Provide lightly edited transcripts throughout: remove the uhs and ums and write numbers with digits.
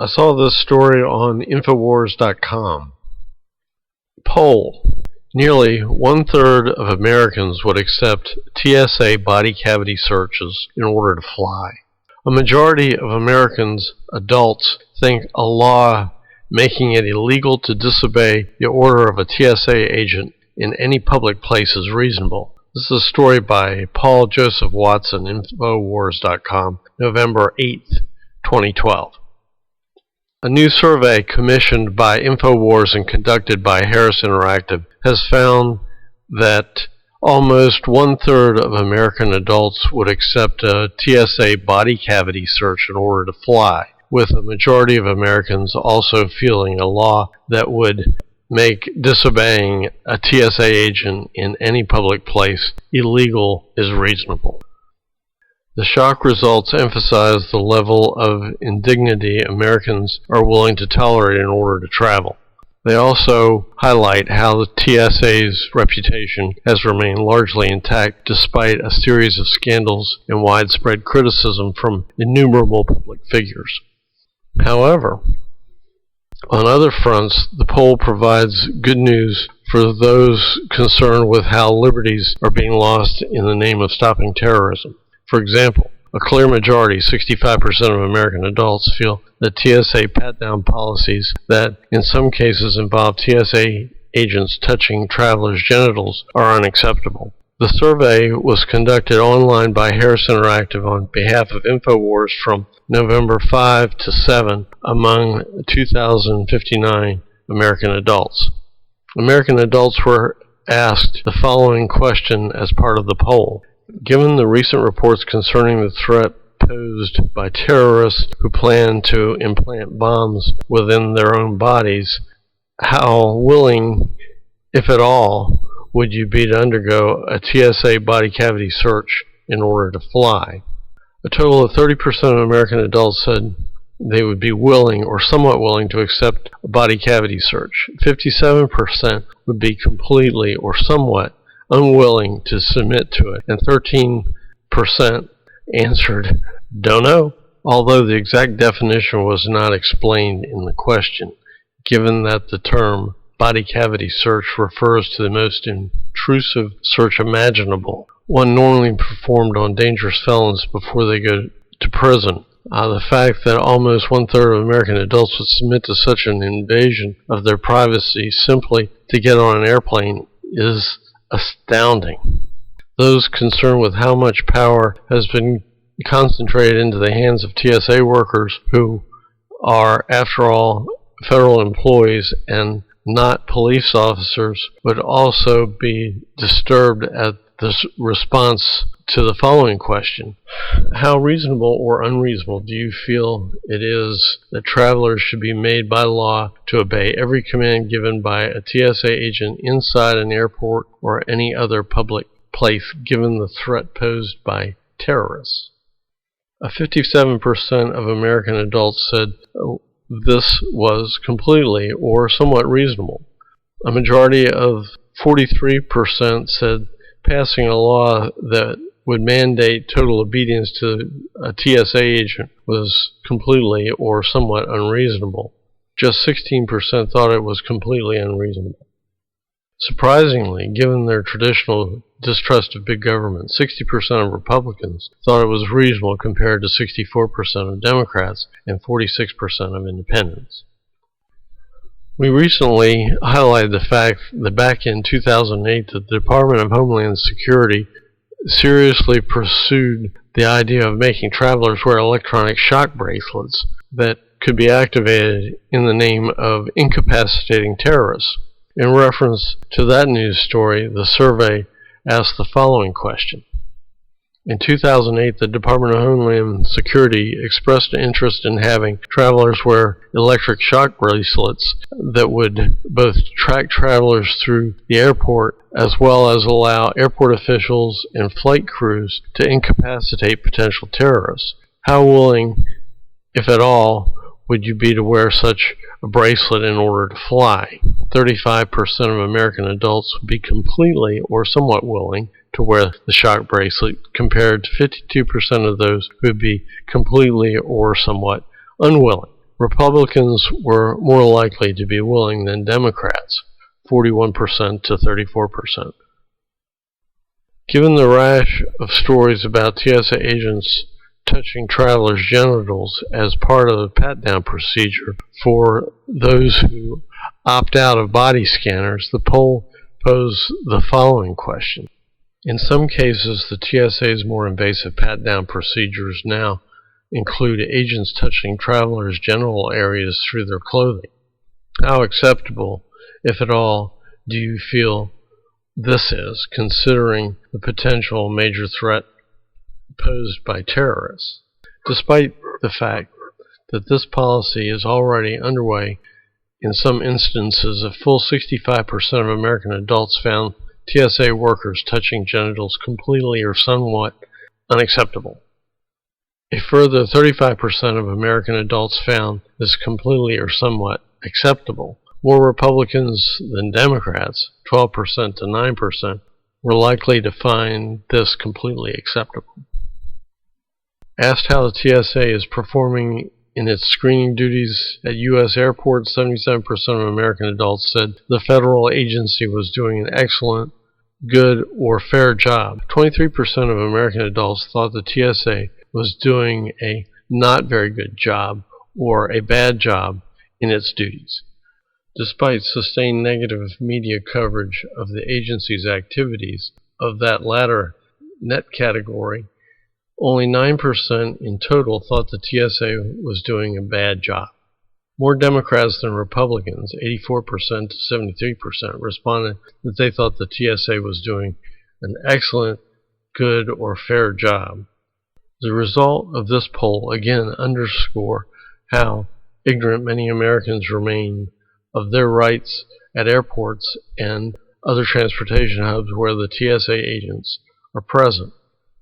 I saw this story on Infowars.com. Poll. Nearly one-third of Americans would accept TSA body cavity searches in order to fly. A majority of Americans, adults, think a law making it illegal to disobey the order of a TSA agent in any public place is reasonable. This is a story by Paul Joseph Watson, Infowars.com, November 8th, 2012. A new survey commissioned by Infowars and conducted by Harris Interactive has found that almost one-third of American adults would accept a TSA body cavity search in order to fly, with a majority of Americans also feeling a law that would make disobeying a TSA agent in any public place illegal is reasonable. The shock results emphasize the level of indignity Americans are willing to tolerate in order to travel. They also highlight how the TSA's reputation has remained largely intact despite a series of scandals and widespread criticism from innumerable public figures. However, on other fronts, the poll provides good news for those concerned with how liberties are being lost in the name of stopping terrorism. For example, a clear majority, 65% of American adults, feel that TSA pat-down policies that in some cases involve TSA agents touching travelers' genitals are unacceptable. The survey was conducted online by Harris Interactive on behalf of Infowars from November 5 to 7 among 2,059 American adults. American adults were asked the following question as part of the poll. Given the recent reports concerning the threat posed by terrorists who plan to implant bombs within their own bodies, how willing, if at all, would you be to undergo a TSA body cavity search in order to fly? A total of 30% of American adults said they would be willing or somewhat willing to accept a body cavity search. 57% would be completely or somewhat unwilling to submit to it, and 13% answered, "Don't know," although the exact definition was not explained in the question, given that the term body cavity search refers to the most intrusive search imaginable, one normally performed on dangerous felons before they go to prison. The fact that almost one-third of American adults would submit to such an invasion of their privacy simply to get on an airplane is astounding. Those concerned with how much power has been concentrated into the hands of TSA workers, who are, after all, federal employees and not police officers, would also be disturbed at the response to the following question. How reasonable or unreasonable do you feel it is that travelers should be made by law to obey every command given by a TSA agent inside an airport or any other public place given the threat posed by terrorists? 57% of American adults said this was completely or somewhat reasonable. A majority of 43% said passing a law that would mandate total obedience to a TSA agent was completely or somewhat unreasonable. Just 16% thought it was completely unreasonable. Surprisingly, given their traditional distrust of big government, 60% of Republicans thought it was reasonable compared to 64% of Democrats and 46% of independents. We recently highlighted the fact that back in 2008, the Department of Homeland Security seriously pursued the idea of making travelers wear electronic shock bracelets that could be activated in the name of incapacitating terrorists. In reference to that news story, the survey asked the following question. In 2008, the Department of Homeland Security expressed an interest in having travelers wear electric shock bracelets that would both track travelers through the airport as well as allow airport officials and flight crews to incapacitate potential terrorists. How willing, if at all, would you be to wear such a bracelet in order to fly? 35% of American adults would be completely or somewhat willing to wear the shock bracelet, compared to 52% of those who would be completely or somewhat unwilling. Republicans were more likely to be willing than Democrats, 41% to 34%. Given the rash of stories about TSA agents touching travelers' genitals as part of the pat-down procedure for those who opt out of body scanners, the poll posed the following question. In some cases, the TSA's more invasive pat-down procedures now include agents touching travelers' genital areas through their clothing. How acceptable, if at all, do you feel this is, considering the potential major threat posed by terrorists? Despite the fact that this policy is already underway, in some instances, a full 65% of American adults found TSA workers touching genitals completely or somewhat unacceptable. A further 35% of American adults found this completely or somewhat acceptable. More Republicans than Democrats, 12% to 9%, were likely to find this completely acceptable. Asked how the TSA is performing in its screening duties at U.S. airports, 77% of American adults said the federal agency was doing an excellent, good, or fair job. 23% of American adults thought the TSA was doing a not very good job or a bad job in its duties. Despite sustained negative media coverage of the agency's activities of that latter net category, only 9% in total thought the TSA was doing a bad job. More Democrats than Republicans, 84% to 73%, responded that they thought the TSA was doing an excellent, good, or fair job. The result of this poll again underscore how ignorant many Americans remain of their rights at airports and other transportation hubs where the TSA agents are present.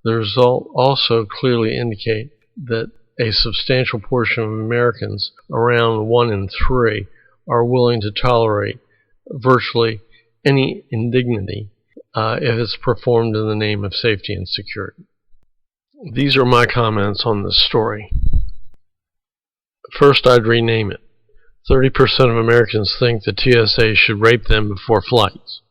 The result also clearly indicate that a substantial portion of Americans, around 1 in 3, are willing to tolerate virtually any indignity if it's performed in the name of safety and security. These are my comments on this story. First, I'd rename it. 30% of Americans think the TSA should rape them before flights.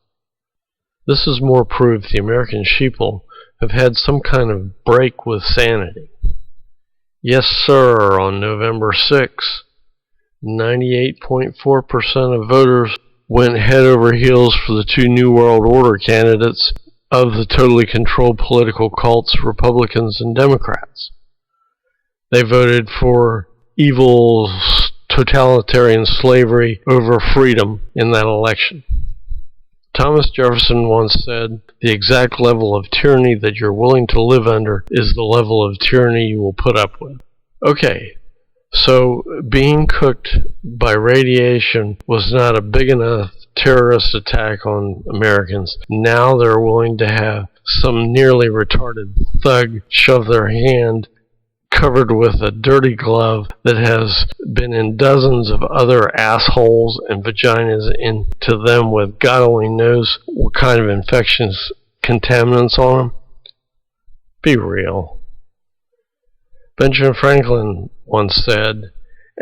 This is more proof the American sheeple have had some kind of break with sanity. Yes, sir, on November 6, 98.4% of voters went head over heels for the two New World Order candidates of the totally controlled political cults, Republicans and Democrats. They voted for evil totalitarian slavery over freedom in that election. Thomas Jefferson once said, "The exact level of tyranny that you're willing to live under is the level of tyranny you will put up with." Okay, so being cooked by radiation was not a big enough terrorist attack on Americans. Now they're willing to have some nearly retarded thug shove their hand covered with a dirty glove that has been in dozens of other assholes and vaginas into them with God only knows what kind of infectious contaminants on them. Be real. Benjamin Franklin once said,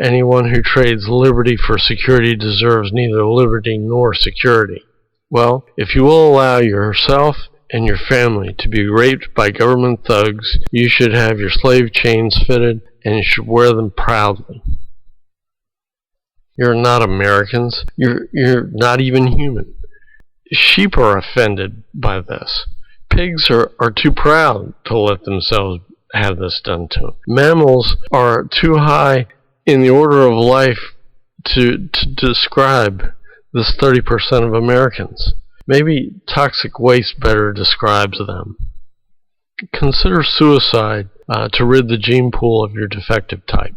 "Anyone who trades liberty for security deserves neither liberty nor security." Well, if you will allow yourself and your family to be raped by government thugs, you should have your slave chains fitted and you should wear them proudly. You're not Americans. You're not even human. Sheep are offended by this. Pigs are too proud to let themselves have this done to them. Mammals are too high in the order of life to describe this 30% of Americans. Maybe toxic waste better describes them. Consider suicide to rid the gene pool of your defective type.